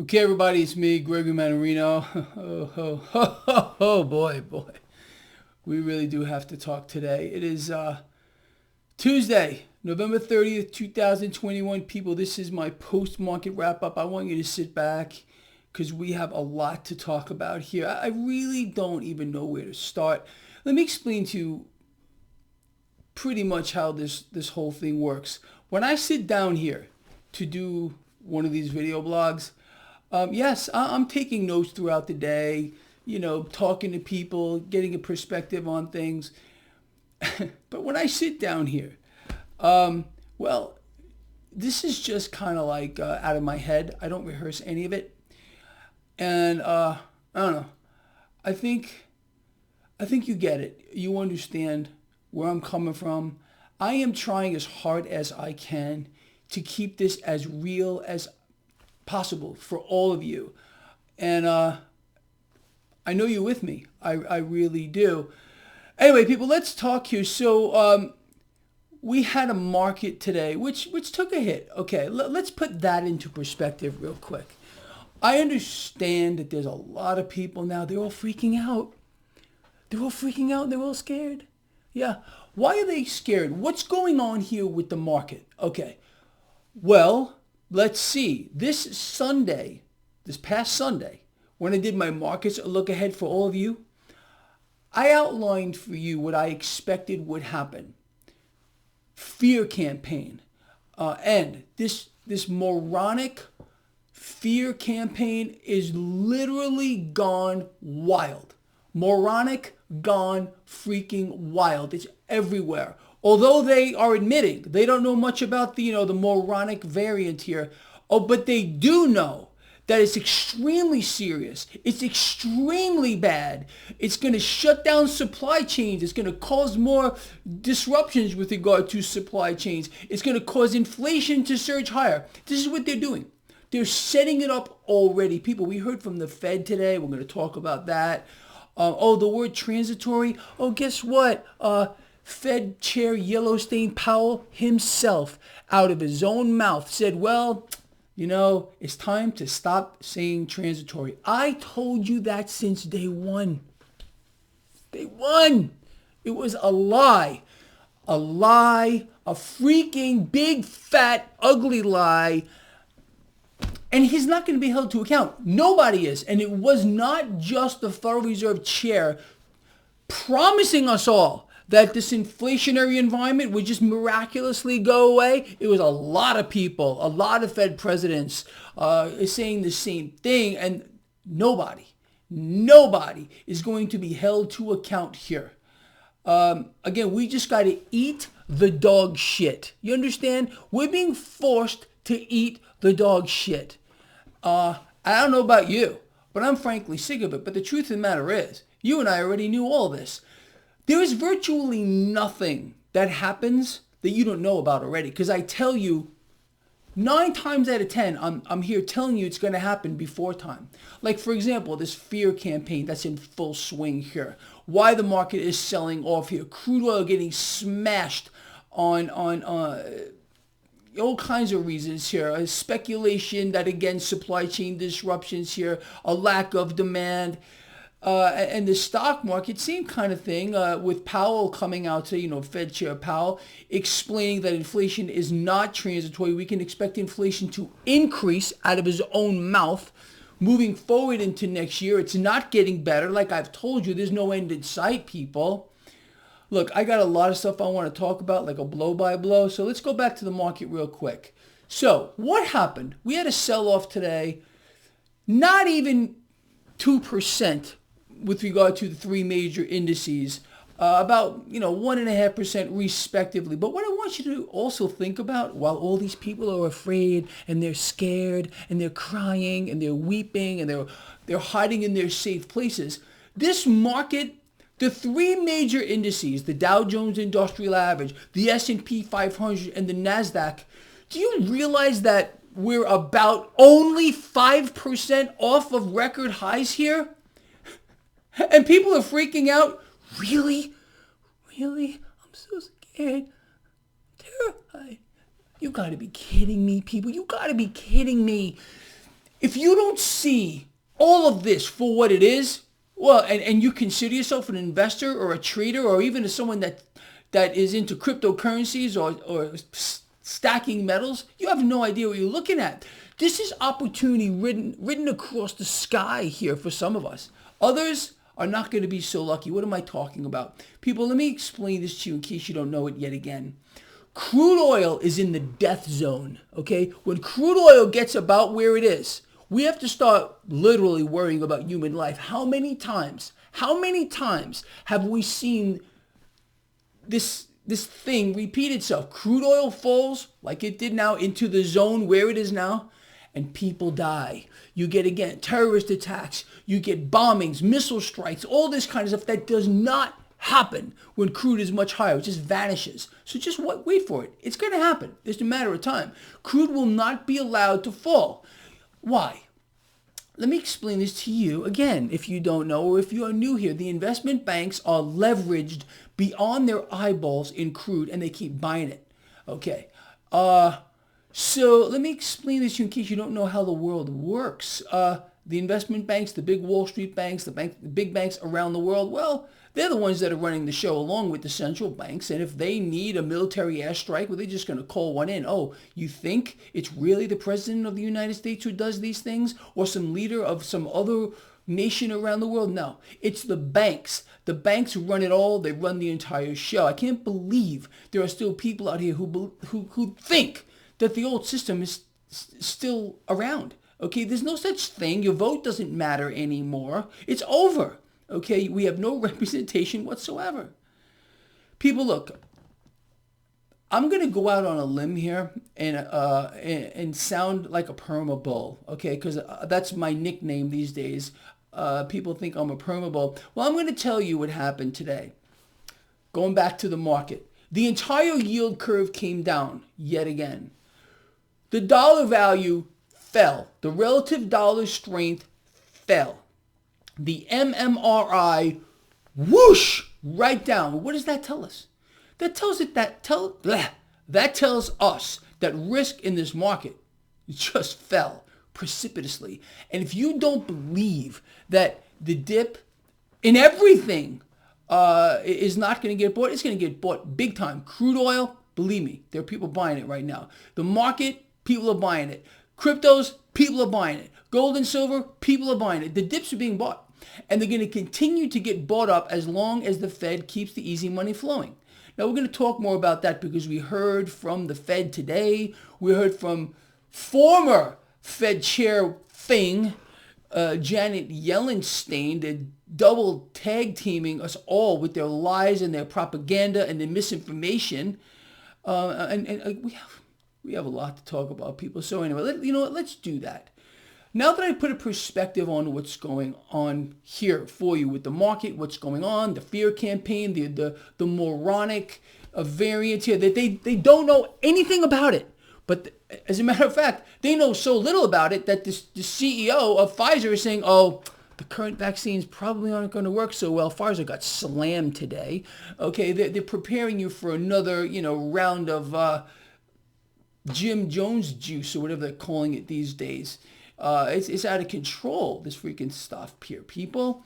Okay, everybody, it's me, Gregory Mannarino. Oh, boy. We really do have to talk today. It is Tuesday, November 30th, 2021. People, this is my post-market wrap-up. I want you to sit back because we have a lot to talk about here. I really don't even know where to start. Let me explain to you pretty much how this whole thing works. When I sit down here to do one of these video blogs, yes, I'm taking notes throughout the day, talking to people, getting a perspective on things. But when I sit down here, this is just kind of like out of my head. I don't rehearse any of it. And I don't know. I think you get it. You understand where I'm coming from. I am trying as hard as I can to keep this as real as possible for all of you. And I know you're with me. I really do. Anyway, people, let's talk here. So we had a market today which took a hit. Okay, let's put that into perspective real quick. I understand that there's a lot of people now, they're all freaking out. They're all scared. Yeah. Why are they scared? What's going on here with the market? Okay. Well, let's see. This past Sunday, when I did my markets look ahead for all of you, I outlined for you what I expected would happen. Fear campaign. And this moronic fear campaign is literally gone wild. Moronic, gone freaking wild. It's everywhere. Although they are admitting they don't know much about the moronic variant here. Oh, but they do know that it's extremely serious. It's extremely bad. It's going to shut down supply chains. It's going to cause more disruptions with regard to supply chains. It's going to cause inflation to surge higher. This is what they're doing. They're setting it up already. People, we heard from the Fed today. We're going to talk about that. The word transitory. Oh, guess what? Fed Chair Yellowstone Powell himself, out of his own mouth, said, well, it's time to stop saying transitory. I told you that since day one. Day one. It was a lie. A lie. A freaking big, fat, ugly lie. And he's not going to be held to account. Nobody is. And it was not just the Federal Reserve Chair promising us all that this inflationary environment would just miraculously go away. It was a lot of people, a lot of Fed presidents saying the same thing. And nobody is going to be held to account here. Again, we just got to eat the dog shit. You understand? We're being forced to eat the dog shit. I don't know about you, but I'm frankly sick of it. But the truth of the matter is, you and I already knew all this. There is virtually nothing that happens that you don't know about already. Because I tell you, 9 times out of 10, I'm here telling you it's going to happen before time. Like, for example, this fear campaign that's in full swing here. Why the market is selling off here. Crude oil getting smashed on all kinds of reasons here. Speculation that, again, supply chain disruptions here, a lack of demand. And the stock market, same kind of thing, with Powell coming out to, Fed Chair Powell, explaining that inflation is not transitory. We can expect inflation to increase out of his own mouth moving forward into next year. It's not getting better. Like I've told you, there's no end in sight, people. Look, I got a lot of stuff I want to talk about, like a blow-by-blow. So let's go back to the market real quick. So what happened? We had a sell-off today, not even 2% with regard to the 3 major indices, about 1.5% respectively. But what I want you to also think about, while all these people are afraid and they're scared and they're crying and they're weeping and they're hiding in their safe places, this market, the 3 major indices, the Dow Jones Industrial Average, the S&P 500, and the NASDAQ, do you realize that we're about only 5% off of record highs here? And people are freaking out. Really? I'm so scared. Terrified. You got to be kidding me, people. You got to be kidding me. if you don't see all of this for what it is, well, and you consider yourself an investor or a trader or even as someone that is into cryptocurrencies or stacking metals, you have no idea what you're looking at. This is opportunity written across the sky here for some of us. Others are not going to be so lucky. What am I talking about? People, let me explain this to you in case you don't know it yet again. Crude oil is in the death zone, okay? When crude oil gets about where it is, we have to start literally worrying about human life. How many times have we seen this thing repeat itself? Crude oil falls like it did now into the zone where it is now, and people die. You get, again, terrorist attacks. You get bombings, missile strikes, all this kind of stuff that does not happen when crude is much higher. It just vanishes. So just wait for it. It's going to happen. It's a matter of time. Crude will not be allowed to fall. Why? Let me explain this to you again, if you don't know, or if you are new here. The investment banks are leveraged beyond their eyeballs in crude, and they keep buying it. Okay. So let me explain this to you in case you don't know how the world works. The investment banks, the big Wall Street banks, the big banks around the world, well, they're the ones that are running the show along with the central banks. And if they need a military airstrike, well, they're just going to call one in. Oh, you think it's really the president of the United States who does these things, or some leader of some other nation around the world? No, it's the banks. The banks run it all. They run the entire show. I can't believe there are still people out here who think that the old system is still around. Okay, there's no such thing. Your vote doesn't matter anymore. It's over. Okay, we have no representation whatsoever. People, look, I'm going to go out on a limb here and sound like a perma bull, okay, because that's my nickname these days. People think I'm a perma bull. Well, I'm going to tell you what happened today. Going back to the market. The entire yield curve came down yet again. The dollar value fell. The relative dollar strength fell. The MMRI, whoosh, right down. What does that tell us? That tells us that risk in this market just fell precipitously. And if you don't believe that the dip in everything is not going to get bought, it's going to get bought big time. Crude oil, believe me, there are people buying it right now. The market, people are buying it. Cryptos, people are buying it. Gold and silver, people are buying it. The dips are being bought. And they're going to continue to get bought up as long as the Fed keeps the easy money flowing. Now, we're going to talk more about that because we heard from the Fed today. We heard from former Fed chair Janet Yellen, they're double tag teaming us all with their lies and their propaganda and their misinformation. And we have a lot to talk about, people. So anyway, let's do that. Now that I put a perspective on what's going on here for you with the market, what's going on, the fear campaign, the moronic variants here, that they don't know anything about it. But as a matter of fact, they know so little about it that the CEO of Pfizer is saying, oh, the current vaccines probably aren't going to work so well. Pfizer got slammed today. Okay, they're preparing you for another, round of Jim Jones juice or whatever they're calling it these days. It's out of control, this freaking stuff here, people.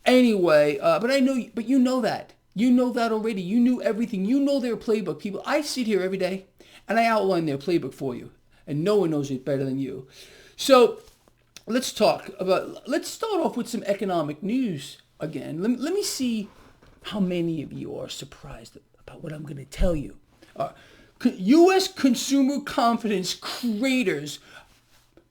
Anyway, but you know that. You know that already. You knew everything. You know their playbook, people. I sit here every day and I outline their playbook for you. And no one knows it better than you. So let's start off with some economic news again. Let me see how many of you are surprised about what I'm going to tell you. U.S. consumer confidence craters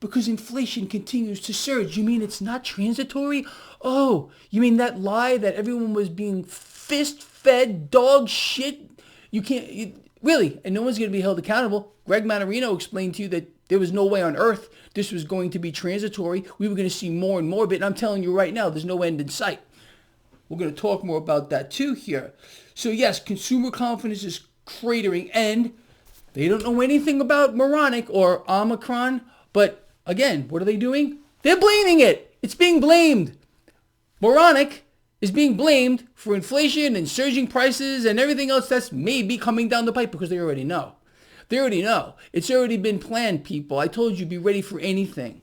because inflation continues to surge. You mean it's not transitory? Oh, you mean that lie that everyone was being fist-fed dog shit? Really, and no one's going to be held accountable. Greg Mannarino explained to you that there was no way on earth this was going to be transitory. We were going to see more and more of it, and I'm telling you right now, there's no end in sight. We're going to talk more about that too here. So yes, consumer confidence is cratering, and they don't know anything about moronic or Omicron, but again, what are they doing? They're blaming it. It's being blamed. Moronic is being blamed for inflation and surging prices and everything else that's maybe coming down the pipe because they already know. They already know. It's already been planned, people. I told you, be ready for anything.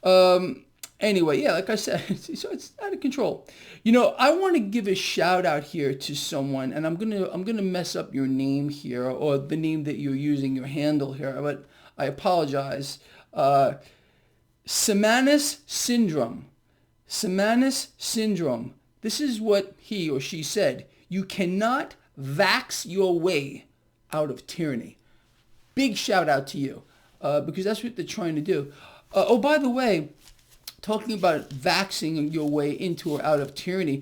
Anyway, yeah, like I said, so it's out of control. I want to give a shout out here to someone, and I'm gonna mess up your name here or the name that you're using, your handle here, but I apologize. Semanus syndrome. Semanus syndrome. This is what he or she said. You cannot vax your way out of tyranny. Big shout out to you, because that's what they're trying to do. Oh, by the way, talking about vaxing your way into or out of tyranny,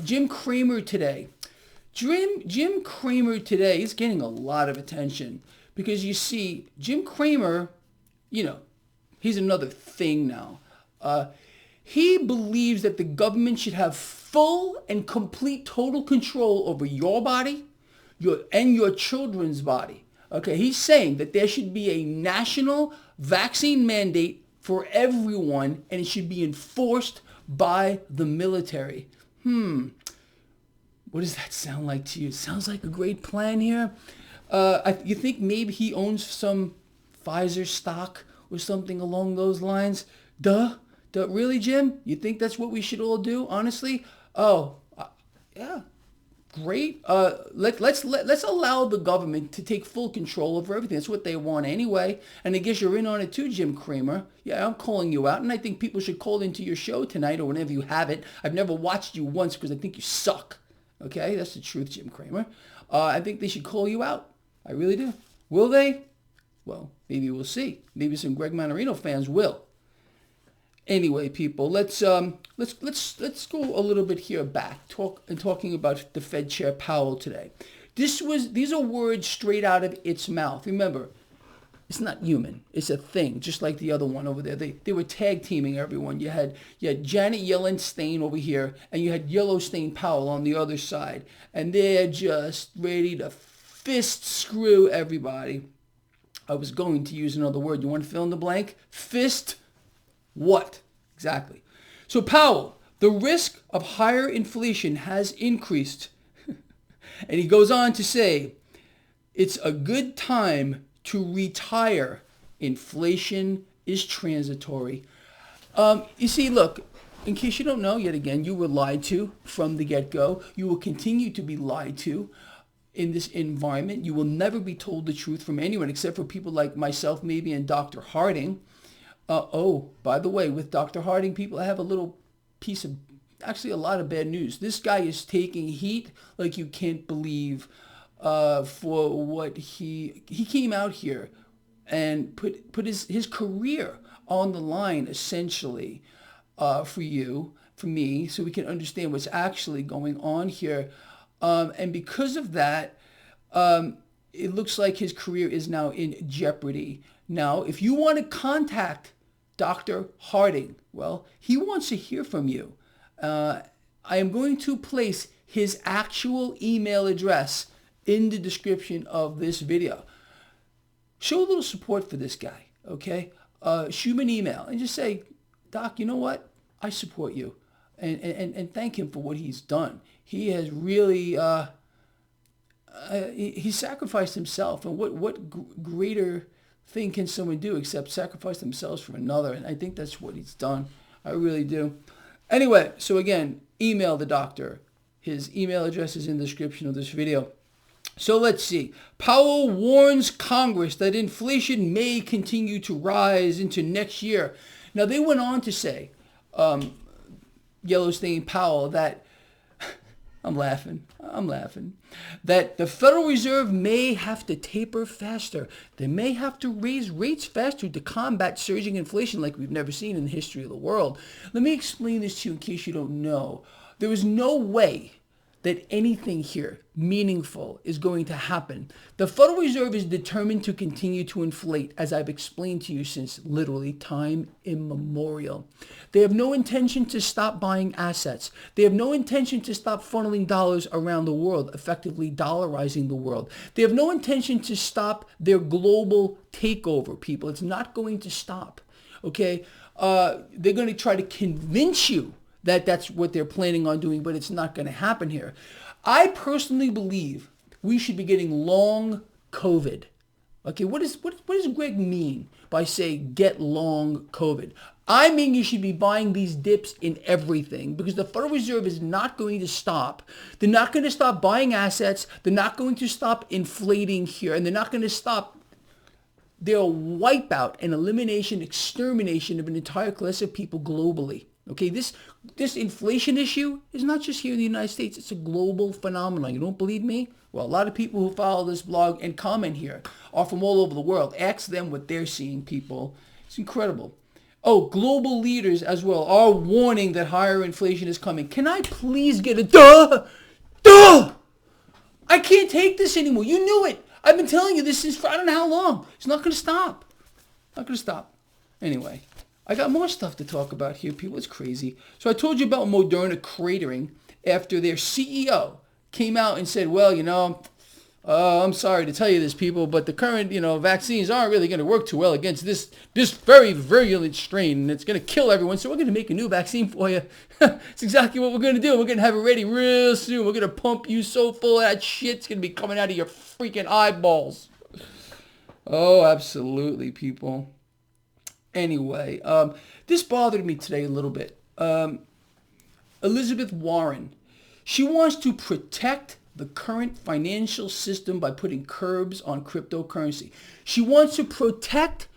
Jim Cramer today. Jim Cramer today is getting a lot of attention because you see, Jim Cramer, he's another thing now. He believes that the government should have full and complete total control over your body, your children's body. Okay, he's saying that there should be a national vaccine mandate for everyone, and it should be enforced by the military. What does that sound like to you? Sounds like a great plan here. You think maybe he owns some Pfizer stock or something along those lines? Duh. Really, Jim? You think that's what we should all do? Honestly? Yeah. Great. Let's allow the government to take full control over everything. That's what they want anyway. And I guess you're in on it too, Jim Cramer. Yeah, I'm calling you out, and I think people should call into your show tonight or whenever you have it. I've never watched you once because I think you suck. Okay, that's the truth, Jim Cramer. I think they should call you out. I really do. Will they? Well, maybe we'll see. Maybe some Greg Mannarino fans will. Anyway, people, let's go a little bit here back, talking about the Fed Chair Powell today. These are words straight out of its mouth. Remember, it's not human. It's a thing, just like the other one over there. They were tag teaming everyone. You had Janet Yellen-Stein over here, and you had Yellowstein Powell on the other side, and they're just ready to fist screw everybody. I was going to use another word. You want to fill in the blank? Fist. What? Exactly. So Powell, the risk of higher inflation has increased. And he goes on to say, it's a good time to retire. Inflation is transitory. You see, look, in case you don't know, yet again, you were lied to from the get-go. You will continue to be lied to in this environment. You will never be told the truth from anyone except for people like myself, maybe, and Dr. Harding. By the way, with Dr. Harding, people, I have a little piece of, actually a lot of bad news. This guy is taking heat like you can't believe for what he came out here and put his career on the line, essentially, for you, for me, so we can understand what's actually going on here. And because of that, it looks like his career is now in jeopardy. Now, if you want to contact Dr. Harding, well, he wants to hear from you. I am going to place his actual email address in the description of this video. Show a little support for this guy, okay? Shoot him an email and just say, Doc, you know what? I support you. And thank him for what he's done. He has really, he sacrificed himself. And what greater thing can someone do except sacrifice themselves for another? And I think that's what he's done. I really do. Anyway, so again, email the doctor. His email address is in the description of this video. So let's see. Powell warns Congress that inflation may continue to rise into next year. Now, they went on to say, Yellowstein Powell, that I'm laughing, that the Federal Reserve may have to taper faster. They may have to raise rates faster to combat surging inflation like we've never seen in the history of the world. Let me explain this to you in case you don't know. There is no way that anything here meaningful is going to happen. The Federal Reserve is determined to continue to inflate, as I've explained to you since literally time immemorial. They have no intention to stop buying assets. They have no intention to stop funneling dollars around the world, effectively dollarizing the world. They have no intention to stop their global takeover, people. It's not going to stop, okay? They're going to try to convince you that that's what they're planning on doing, but it's not going to happen here. I personally believe we should be getting long COVID. Okay, what does Greg mean by say get long COVID? I mean, you should be buying these dips in everything because the Federal Reserve is not going to stop. They're not going to stop buying assets. They're not going to stop inflating here, and they're not going to stop their wipeout and elimination, extermination of an entire class of people globally. Okay, this inflation issue is not just here in the United States. It's a global phenomenon. You don't believe me? Well, a lot of people who follow this blog and comment here are from all over the world. Ask them what they're seeing, people. It's incredible. Oh, global leaders as well are warning that higher inflation is coming. Can I please get a duh? Duh! I can't take this anymore. You knew it. I've been telling you this since I don't know how long. It's not going to stop. Not going to stop. Anyway, I got more stuff to talk about here, people. It's crazy. So I told you about Moderna cratering after their CEO came out and said, well, I'm sorry to tell you this, people, but the current, vaccines aren't really going to work too well against this very virulent strain, and it's going to kill everyone, so we're going to make a new vaccine for you. It's exactly what we're going to do. We're going to have it ready real soon. We're going to pump you so full of that shit, it's going to be coming out of your freaking eyeballs. Oh, absolutely, people. Anyway, this bothered me today a little bit. Elizabeth Warren, she wants to protect the current financial system by putting curbs on cryptocurrency. She wants to protect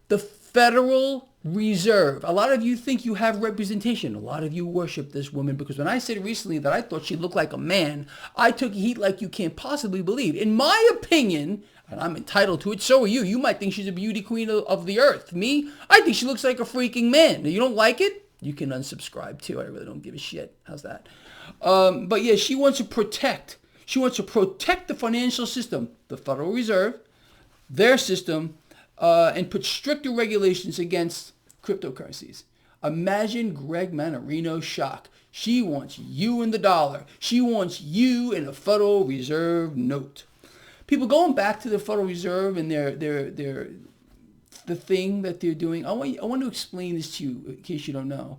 the Federal Reserve. A lot of you think you have representation. A lot of you worship this woman because when I said recently that I thought she looked like a man, I took heat like you can't possibly believe. In my opinion, and I'm entitled to it, so are you. You might think she's a beauty queen of the earth. Me, I think she looks like a freaking man. You don't like it? You can unsubscribe too. I really don't give a shit. How's that? But yeah, she wants to protect the financial system, the Federal Reserve, their system, and put stricter regulations against cryptocurrencies. Imagine Greg Mannarino's shock. She wants you in the dollar. She wants you in a Federal Reserve note. People, going back to the Federal Reserve and the thing that they're doing, I want to explain this to you in case you don't know.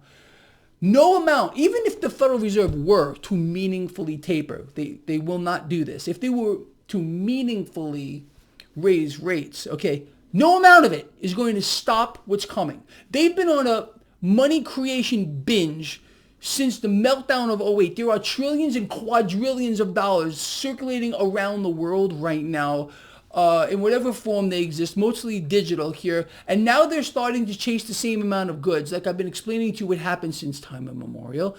No amount, even if the Federal Reserve were to meaningfully taper, they will not do this. If they were to meaningfully raise rates, okay, no amount of it is going to stop what's coming. They've been on a money creation binge since the meltdown of '08. There are trillions and quadrillions of dollars circulating around the world right now, in whatever form they exist, mostly digital here. And now they're starting to chase the same amount of goods. Like I've been explaining to you, what happened since time immemorial.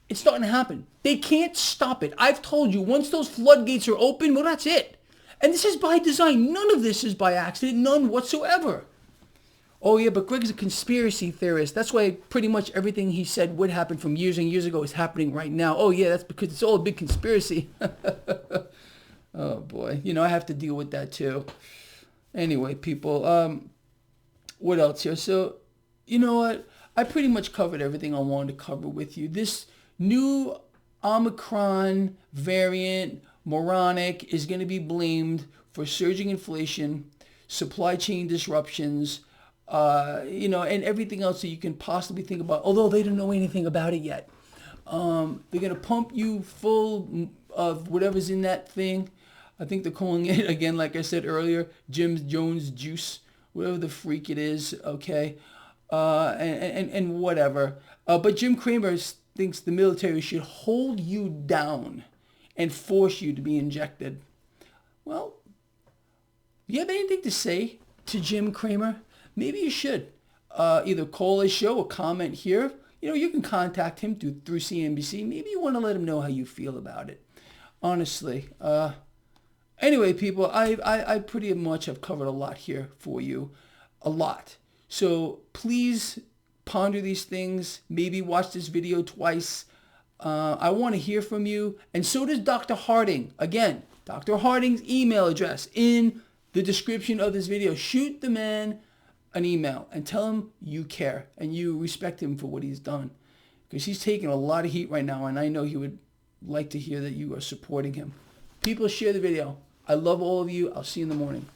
It's starting to happen. They can't stop it. I've told you, once those floodgates are open, well, that's it. And this is by design. None of this is by accident. None whatsoever. Oh, yeah, but Greg's a conspiracy theorist. That's why pretty much everything he said would happen from years and years ago is happening right now. Oh, yeah, that's because it's all a big conspiracy. Oh, boy. I have to deal with that, too. Anyway, people, what else here? So, you know what? I pretty much covered everything I wanted to cover with you. This new Omicron variant, moronic, is going to be blamed for surging inflation, supply chain disruptions, and everything else that you can possibly think about, although they don't know anything about it yet. They're going to pump you full of whatever's in that thing. I think they're calling it, again, like I said earlier, Jim Jones juice, whatever the freak it is, okay, and whatever. But Jim Cramer thinks the military should hold you down and force you to be injected. Well, you have anything to say to Jim Cramer? Maybe you should. Either call his show or comment here. You can contact him through CNBC. Maybe you want to let him know how you feel about it. Honestly. Anyway, people, I pretty much have covered a lot here for you. A lot. So please ponder these things. Maybe watch this video twice. I want to hear from you. And so does Dr. Harding. Again, Dr. Harding's email address in the description of this video. Shoot the man an email and tell him you care and you respect him for what he's done. Because he's taking a lot of heat right now, and I know he would like to hear that you are supporting him. People, share the video. I love all of you. I'll see you in the morning.